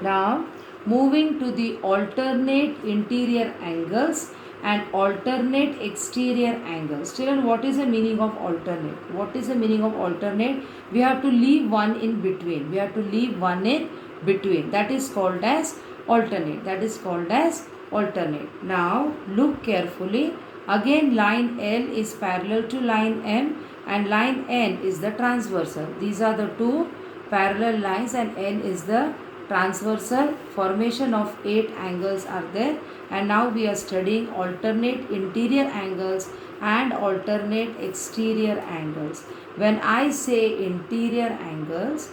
Now, moving to the alternate interior angles and alternate exterior angles. Children, what is the meaning of alternate? What is the meaning of alternate? We have to leave one in between. We have to leave one in between. That is called as alternate. That is called as alternate. Now, look carefully. Again, line L is parallel to line M and line N is the transversal. These are the two parallel lines and N is the transversal. Formation of 8 angles are there, and now we are studying alternate interior angles and alternate exterior angles. When I say interior angles,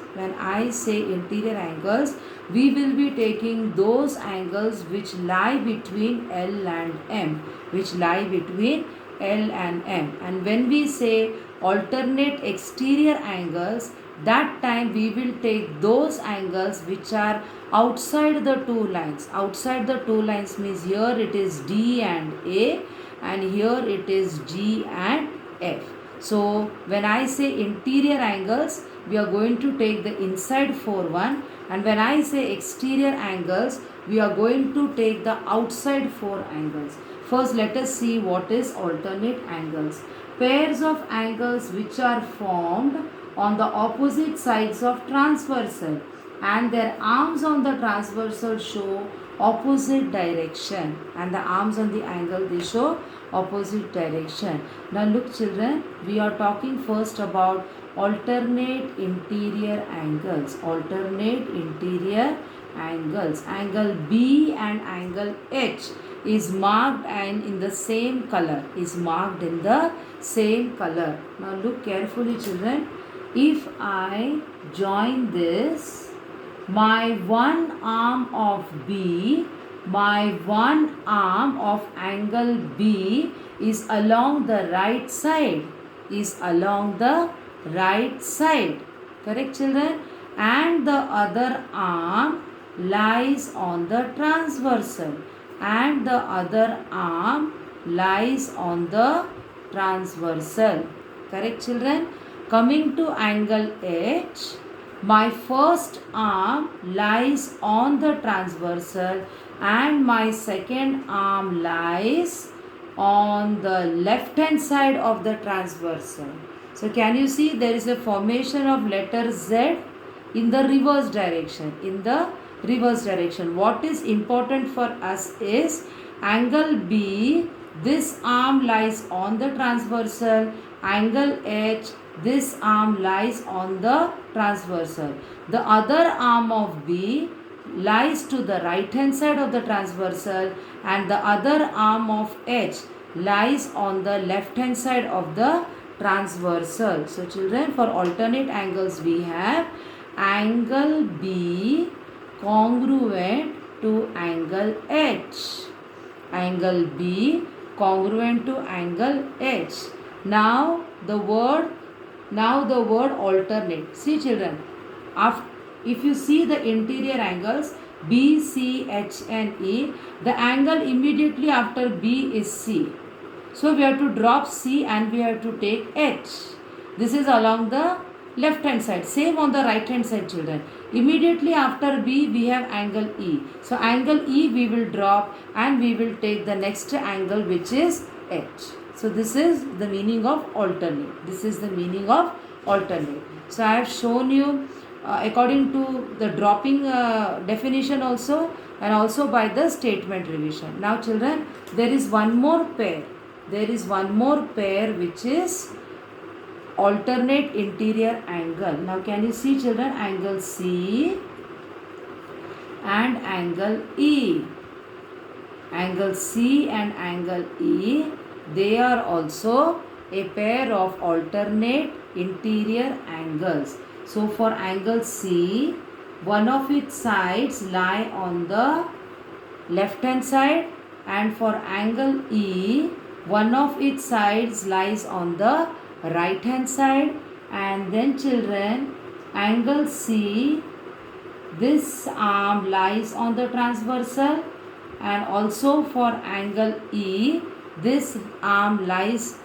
we will be taking those angles which lie between L and M, and when we say alternate exterior angles, that time we will take those angles which are outside the two lines. Outside the two lines means here it is D and A and here it is G and F. So when I say interior angles, we are going to take the inside 4 and when I say exterior angles, we are going to take the outside 4 angles. First, let us see what is alternate angles. Pairs of angles which are formed on the opposite sides of transversal and their arms on the transversal show opposite direction, and the arms on the angle they show opposite direction. Now look children, we are talking first about alternate interior angles. Angle B and angle H is marked and in the same color. Now look carefully children. If I join this, my one arm of angle B is along the right side. Correct children? And the other arm lies on the transversal. Correct children? Coming to angle H, my first arm lies on the transversal and my second arm lies on the left hand side of the transversal. So can you see there is a formation of letter Z in the reverse direction. What is important for us is angle B, this arm lies on the transversal. Angle H, this arm lies on the transversal. The other arm of B lies to the right hand side of the transversal and the other arm of H lies on the left hand side of the transversal. So children, for alternate angles we have angle B congruent to angle H. Now the word alternate. See children, if you see the interior angles B, C, H and E, the angle immediately after B is C. So we have to drop C and we have to take H. This is along the left hand side. Same on the right hand side children. Immediately after B we have angle E. So angle E we will drop and we will take the next angle which is H. So this is the meaning of alternate. So I have shown you according to the dropping definition also and also by the statement revision. Now children, there is one more pair. Which is alternate interior angle. Now can you see children, angle C and angle E. They are also a pair of alternate interior angles. So for angle C, one of its sides lie on the left hand side, and for angle E, one of its sides lies on the right hand side. And then children, angle C, this arm lies on the transversal, and also for angle E, this arm lies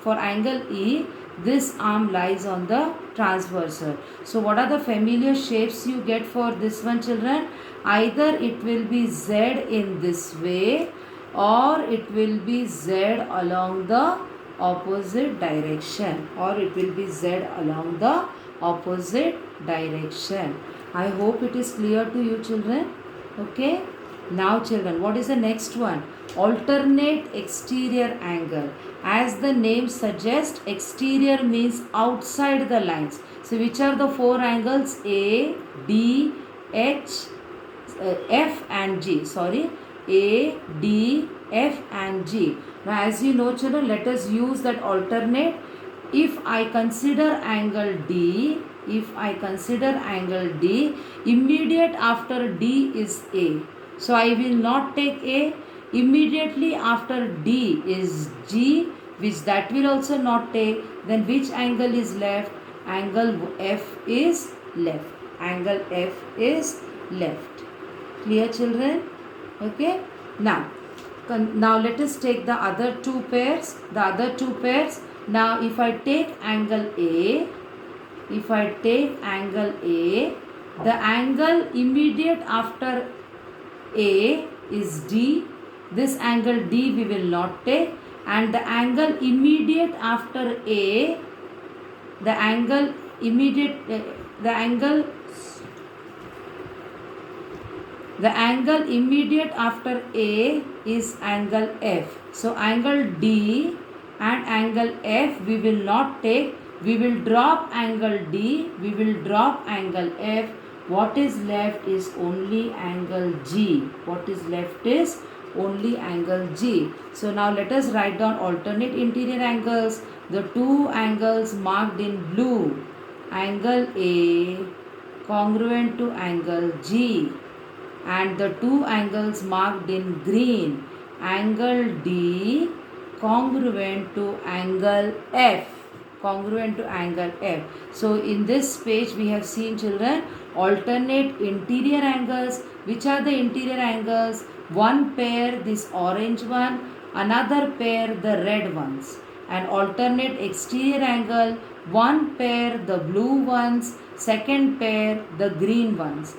this arm lies on the transversal. So what are the familiar shapes you get for this one, children? Either it will be Z in this way, or it will be Z along the opposite direction, or it will be Z along the opposite direction. I hope it is clear to you, children. Okay. Now, children, what is the next one? Alternate exterior angle. As the name suggests, exterior means outside the lines. So which are the four angles? A, D, H, F and G. Sorry, A, D, F and G. Now as you know, children, let us use that alternate. If I consider angle D, immediate after D is A. So I will not take A. Immediately after D is G, which that will also not take. Then which angle is left? Angle F is left. Angle F is left. Clear, children? Okay. Now let us take the other two pairs. Now if I take angle A, the angle immediate after A is D. This angle D we will not take, and the angle immediate after A, the angle immediate after A is angle F. So angle D and angle F we will not take. We will drop angle D, we will drop angle F. What is left is only angle G. What is left is only angle G. So now let us write down alternate interior angles. The two angles marked in blue. Angle A congruent to angle G, and the two angles marked in green. Angle D congruent to angle F. So in this page we have seen, children, alternate interior angles. Which are the interior angles? One pair this orange one, another pair the red ones. And alternate exterior angle, one pair the blue ones, second pair the green ones.